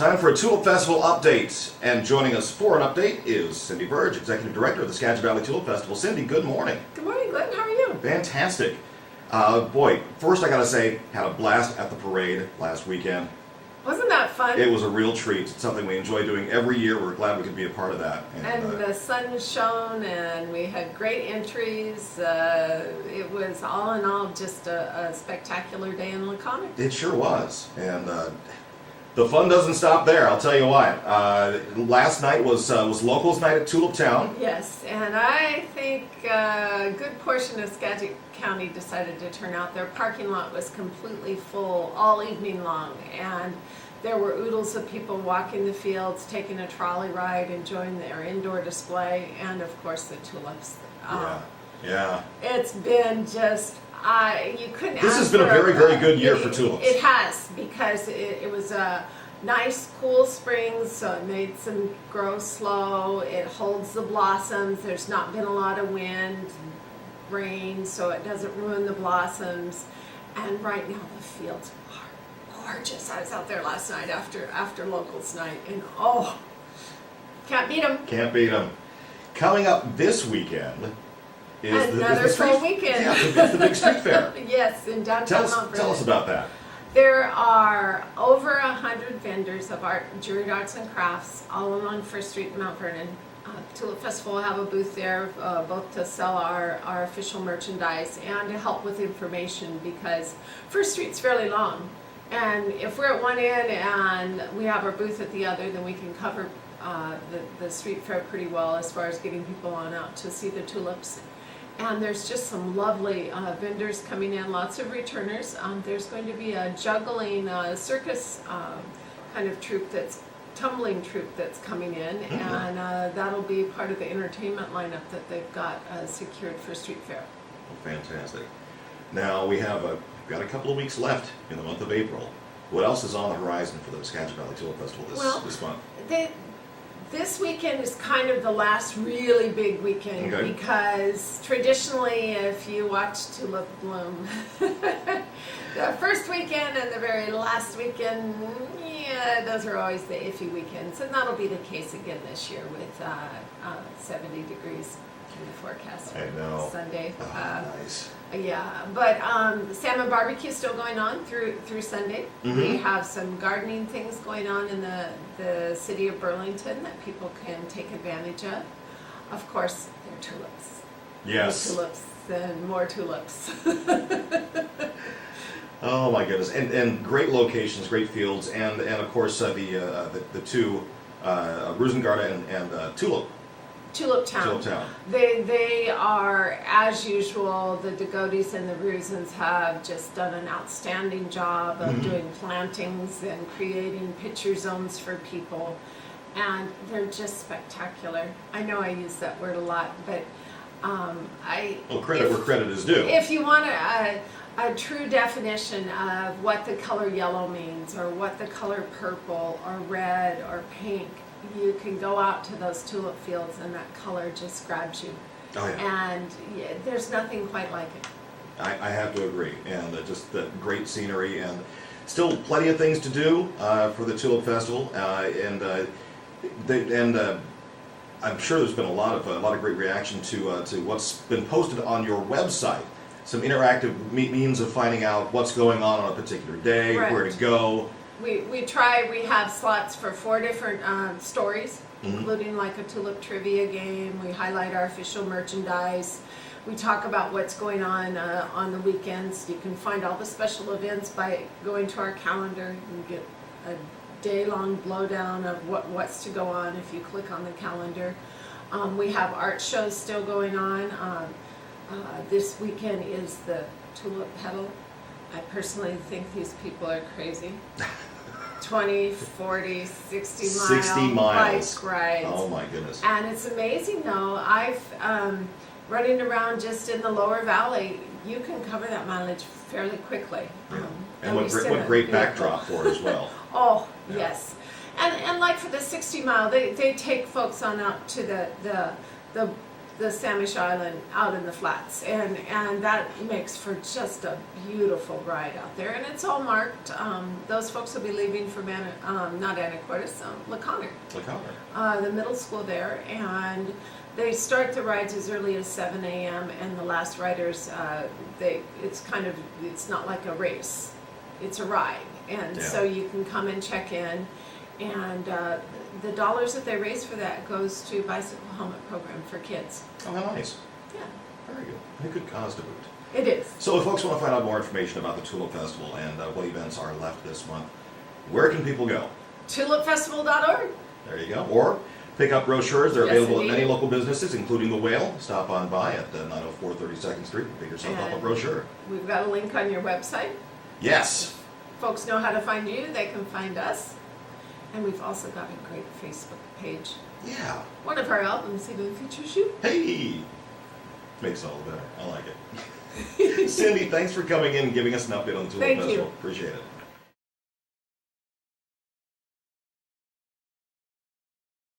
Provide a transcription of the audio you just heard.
Time for a Tulip Festival update, and joining us for an update is Cindy Verge, Executive Director of the Skagit Valley Tulip Festival. Cindy, good morning. Good morning, Glenn. How are you? Fantastic. Boy, first I gotta say, had a blast at the parade last weekend. Wasn't that fun? It was a real treat. It's something we enjoy doing every year. We're glad we could be a part of that. And the sun shone, and we had great entries. It was all in all just a spectacular day in Laconic. It sure was. And the fun doesn't stop there, I'll tell you what. Last night was Locals Night at Tulip Town. Yes, and I think a good portion of Skagit County decided to turn out. Their parking lot was completely full all evening long, and there were oodles of people walking the fields, taking a trolley ride, enjoying their indoor display, and of course the tulips. Yeah. It's been just, you couldn't This has been a very, very good year for tulips. It has, because it was a nice, cool spring, so it made them grow slow. It holds the blossoms. There's not been a lot of wind, rain, so it doesn't ruin the blossoms. And right now the fields are gorgeous. I was out there last night after Locals Night, and oh, can't beat them. Can't beat them. Coming up this weekend is another full weekend. Yeah, it's the big street fair. Yes, in downtown Mount Vernon. Tell us about that. There are over 100 vendors of art, jewelry, arts, and crafts all along First Street in Mount Vernon. Tulip Festival will have a booth there, both to sell our official merchandise and to help with information, because First Street's fairly long. And if we're at one end and we have our booth at the other, then we can cover the street fair pretty well as far as getting people on out to see the tulips. And there's just some lovely vendors coming in, lots of returners. There's going to be a juggling circus kind of tumbling troupe that's coming in, and that'll be part of the entertainment lineup that they've got secured for Street Fair. Fantastic. Now we've got a couple of weeks left in the month of April. What else is on the horizon for the Skagit Valley Tulip Festival this month? This weekend is kind of the last really big weekend, because traditionally, if you watch tulip bloom, the first weekend and the very last weekend, those are always the iffy weekends, and that'll be the case again this year with 70 degrees in the forecast for Sunday. Nice. Yeah, but salmon barbecue is still going on through Sunday. We have some gardening things going on in the city of Burlington that people can take advantage of. Of course, they're tulips. Yes. More tulips and more tulips. Oh my goodness! And great locations, great fields, and of course the two Rosengarten and Tulip Town. They are, as usual, the Dagotes and the Rusens have just done an outstanding job of doing plantings and creating picture zones for people, and they're just spectacular. I know I use that word a lot, but credit where credit is due. If you want a true definition of what the color yellow means, or what the color purple or red or pink, you can go out to those tulip fields and that color just grabs you. Oh yeah. And there's nothing quite like it. I have to agree, and just the great scenery, and still plenty of things to do for the Tulip Festival, and I'm sure there's been a lot of great reaction to what's been posted on your website. Some interactive means of finding out what's going on a particular day, where to go. We have slots for 4 different stories, including like a tulip trivia game. We highlight our official merchandise. We talk about what's going on the weekends. You can find all the special events by going to our calendar. You can get a day-long blowdown of what's to go on if you click on the calendar. We have art shows still going on. This weekend is the Tulip Petal. I personally think these people are crazy. 20, 40, 60 miles bike rides. Oh my goodness. And it's amazing though. I've running around just in the lower valley, you can cover that mileage fairly quickly. Yeah. And what great backdrop for it as well. Oh, yeah. Yes. And like for the 60 mile, they take folks on out to the the Samish Island out in the flats, and that makes for just a beautiful ride out there, and it's all marked. Those folks will be leaving from not Anacortes, LaConner, the middle school there, and they start the rides as early as 7 a.m. and the last riders, it's not like a race, it's a ride, and so you can come and check in, and the dollars that they raise for that goes to bicycle helmet program for kids. Oh, how nice. Yeah. Very good. And a good cause to boot. It is. So if folks want to find out more information about the Tulip Festival and what events are left this month, where can people go? tulipfestival.org. There you go. Or pick up brochures. They're available indeed. at many local businesses, including the Whale. Stop on by at 904 32nd Street and pick yourself up a brochure. We've got a link on your website. Yes. If folks know how to find you, they can find us. And we've also got a great Facebook page. Yeah. One of our albums even features you. Hey! Makes it all better. I like it. Cindy, thanks for coming in and giving us an update on the Tulip Festival. Thank you. Appreciate it.